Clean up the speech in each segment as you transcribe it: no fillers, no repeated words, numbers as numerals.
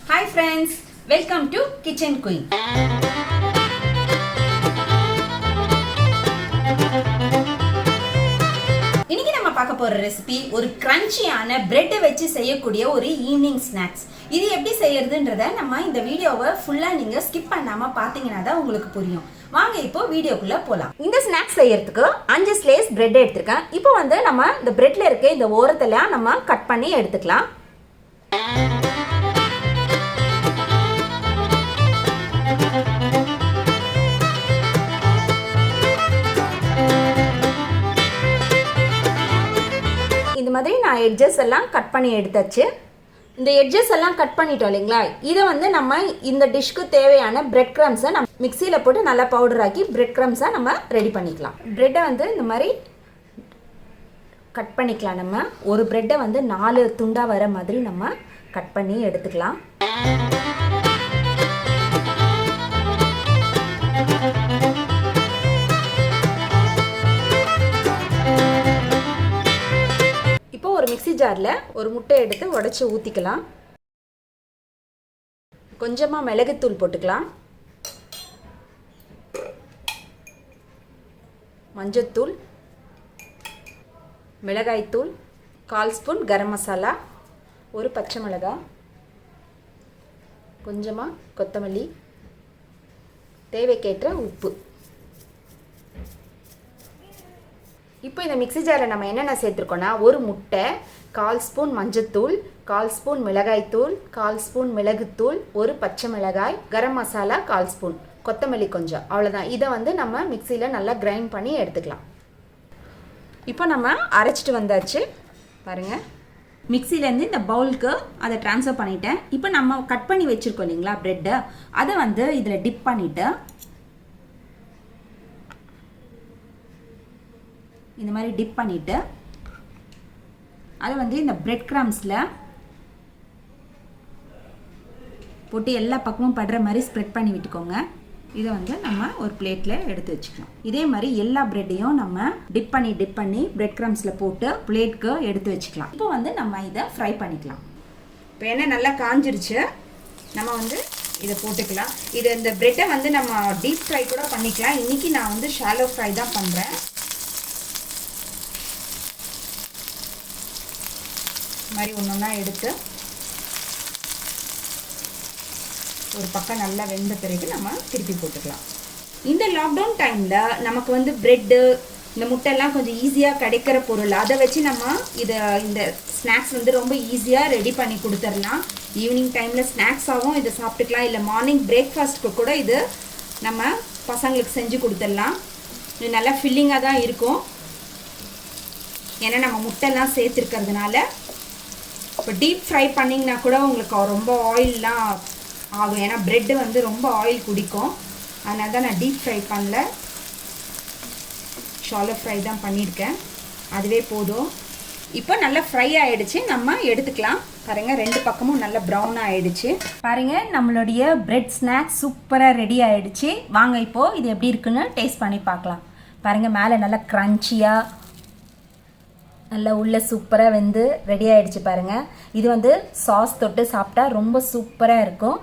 Hi friends, welcome to Kitchen Queen. இன்னைக்கு நம்ம பார்க்க போற ரெசிபி ஒரு கிரன்ச்சியான பிரெட் வச்சு செய்யக்கூடிய ஒரு ஈவினிங் ஸ்நாக்ஸ். இது எப்படி செய்யறதுன்றத நம்ம இந்த வீடியோவை ஃபுல்லா நீங்க ஸ்கிப் பண்ணாம பாத்தீங்கன்னா தான் உங்களுக்கு புரியும். வாங்க இப்போ வீடியோக்குள்ள போலாம். இந்த ஸ்நாக்ஸ் செய்யறதுக்கு 5 ஸ்லைஸ் பிரெட் எடுத்துருக்கேன். இப்போ வந்து நம்ம இந்த பிரெட்ல இருக்க இந்த ஓரத்தெல்லாம் நம்ம கட் பண்ணி எடுத்துக்கலாம். இந்த மாதிரி நான் எட்ஜஸ் எல்லாம் கட் பண்ணி எடுத்தாச்சு. இந்த எட்ஜஸ் எல்லாம் கட் பண்ணிட்டோம் இல்லைங்களா, இதை வந்து நம்ம இந்த டிஷ்க்கு தேவையான பிரெட் கிரம்ஸை நம்ம மிக்சியில் போட்டு நல்லா பவுடர் ஆக்கி பிரெட் கிரம்ஸை நம்ம ரெடி பண்ணிக்கலாம். பிரெட்டை வந்து இந்த மாதிரி கட் பண்ணிக்கலாம். நம்ம ஒரு பிரெட்டை வந்து 4 துண்டாக வர மாதிரி நம்ம கட் பண்ணி எடுத்துக்கலாம். ஒரு மிக்ஸி ஜாரில் ஒரு முட்டை எடுத்து உடைச்சி ஊற்றிக்கலாம். கொஞ்சமாக மிளகுத்தூள் போட்டுக்கலாம், மஞ்சத்தூள், மிளகாய்த்தூள், 1/4 ஸ்பூன் கரம் மசாலா, ஒரு பச்சை மிளகாய், கொஞ்சமாக கொத்தமல்லி, தேவைக்கேற்ற உப்பு. இப்போ இந்த மிக்ஸி ஜாரில் நம்ம என்னென்ன சேர்த்துருக்கோன்னா, ஒரு முட்டை, 1/4 ஸ்பூன் மஞ்சத்தூள், 1/4 ஸ்பூன் மிளகாய்த்தூள், 1/4 ஸ்பூன் மிளகுத்தூள், ஒரு பச்சை மிளகாய், கரம் மசாலா 1/4 ஸ்பூன், கொத்தமல்லி கொஞ்சம், அவ்வளோதான். இதை வந்து நம்ம மிக்சியில் நல்லா கிரைண்ட் பண்ணி எடுத்துக்கலாம். இப்போ நம்ம அரைச்சிட்டு வந்தாச்சு பாருங்கள். மிக்சிலேருந்து இந்த பவுலுக்கு அதை ட்ரான்ஸ்ஃபர் பண்ணிட்டேன். இப்போ நம்ம கட் பண்ணி வச்சுருக்கோம் இல்லைங்களா ப்ரெட்டை, அதை வந்து இதில் டிப் பண்ணிவிட்டு இந்த மாதிரி டிப் பண்ணிவிட்டு அதை வந்து இந்த பிரெட் கிரம்ஸில் போட்டு எல்லா பக்கமும் படுற மாதிரி ஸ்ப்ரெட் பண்ணி விட்டுக்கோங்க. இதை வந்து நம்ம ஒரு பிளேட்டில் எடுத்து வச்சுக்கலாம். இதே மாதிரி எல்லா பிரெட்டையும் நம்ம டிப் பண்ணி பிரெட் கிரம்ஸில் போட்டு பிளேட்க்கு எடுத்து வச்சுக்கலாம். இப்போ வந்து நம்ம இதை ஃப்ரை பண்ணிக்கலாம். இப்போ எண்ணெய் நல்லா காஞ்சிருச்சு, நம்ம வந்து இதை போட்டுக்கலாம். இது இந்த பிரெட்டை வந்து நம்ம டீப் ஃப்ரை கூட பண்ணிக்கலாம். இன்றைக்கி நான் வந்து ஷாலோ ஃப்ரை தான் பண்ணுறேன். மாதிரி ஒன்றா எடுத்து ஒரு பக்கம் நல்லா வெந்த பிறகு நம்ம திருப்பி போட்டுக்கலாம். இந்த லாக்டவுன் டைமில் நமக்கு வந்து ப்ரெட்டு, இந்த முட்டைலாம் கொஞ்சம் ஈஸியாக கிடைக்கிற பொருள். அதை வச்சு நம்ம இந்த ஸ்நாக்ஸ் வந்து ரொம்ப ஈஸியாக ரெடி பண்ணி கொடுத்துடலாம். ஈவினிங் டைமில் ஸ்நாக்ஸாகவும் இதை சாப்பிட்டுக்கலாம், இல்லை மார்னிங் பிரேக்ஃபாஸ்ட்டுக்கு கூட இது நம்ம பசங்களுக்கு செஞ்சு கொடுத்துடலாம். இது நல்லா ஃபில்லிங்காக தான் இருக்கும், ஏன்னா நம்ம முட்டைலாம் சேர்த்துருக்கிறதுனால. இப்போ டீப் ஃப்ரை பண்ணிங்கன்னா கூட உங்களுக்கு ரொம்ப ஆயிலெலாம் ஆகும், ஏன்னா ப்ரெட்டு வந்து ரொம்ப ஆயில் குடிக்கும். அதனால தான் நான் டீப் ஃப்ரை பண்ணல, ஷாலோ ஃப்ரை தான் பண்ணியிருக்கேன். அதுவே போதும். இப்போ நல்லா ஃப்ரை ஆகிடுச்சு, நம்ம எடுத்துக்கலாம். பாருங்கள், 2 பக்கமும் நல்லா ப்ரௌன் ஆகிடுச்சு. பாருங்கள், நம்மளுடைய ப்ரெட் ஸ்நாக்ஸ் சூப்பராக ரெடி ஆகிடுச்சு. வாங்க இப்போது இது எப்படி இருக்குன்னு டேஸ்ட் பண்ணி பார்க்கலாம். பாருங்கள், மேலே நல்லா க்ரன்ச்சியாக நல்லா உள்ள சூப்பராக வெந்து ரெடி ஆகிடுச்சு பாருங்கள். இது வந்து சாஸ் தொட்டு சாப்பிட்டா ரொம்ப சூப்பராக இருக்கும்.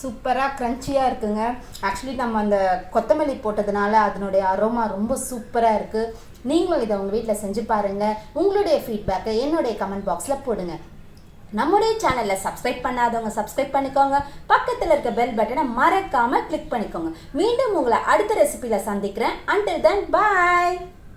சூப்பராக க்ரன்ச்சியாக இருக்குங்க. ஆக்சுவலி நம்ம அந்த கொத்தமல்லி போட்டதுனால அதனுடைய அரோமா ரொம்ப சூப்பராக இருக்குது. நீங்களும் இதை உங்கள் வீட்டில் செஞ்சு பாருங்கள். உங்களுடைய ஃபீட்பேக்கை என்னுடைய கமெண்ட் பாக்ஸில் போடுங்க. நம்முடைய சேனலை சப்ஸ்கிரைப் பண்ணாதவங்க சப்ஸ்கிரைப் பண்ணிக்கோங்க. பக்கத்தில் இருக்க பெல் பட்டனை மறக்காமல் கிளிக் பண்ணிக்கோங்க. மீண்டும் உங்களை அடுத்த ரெசிபியில் சந்திக்கிறேன். Until then, bye.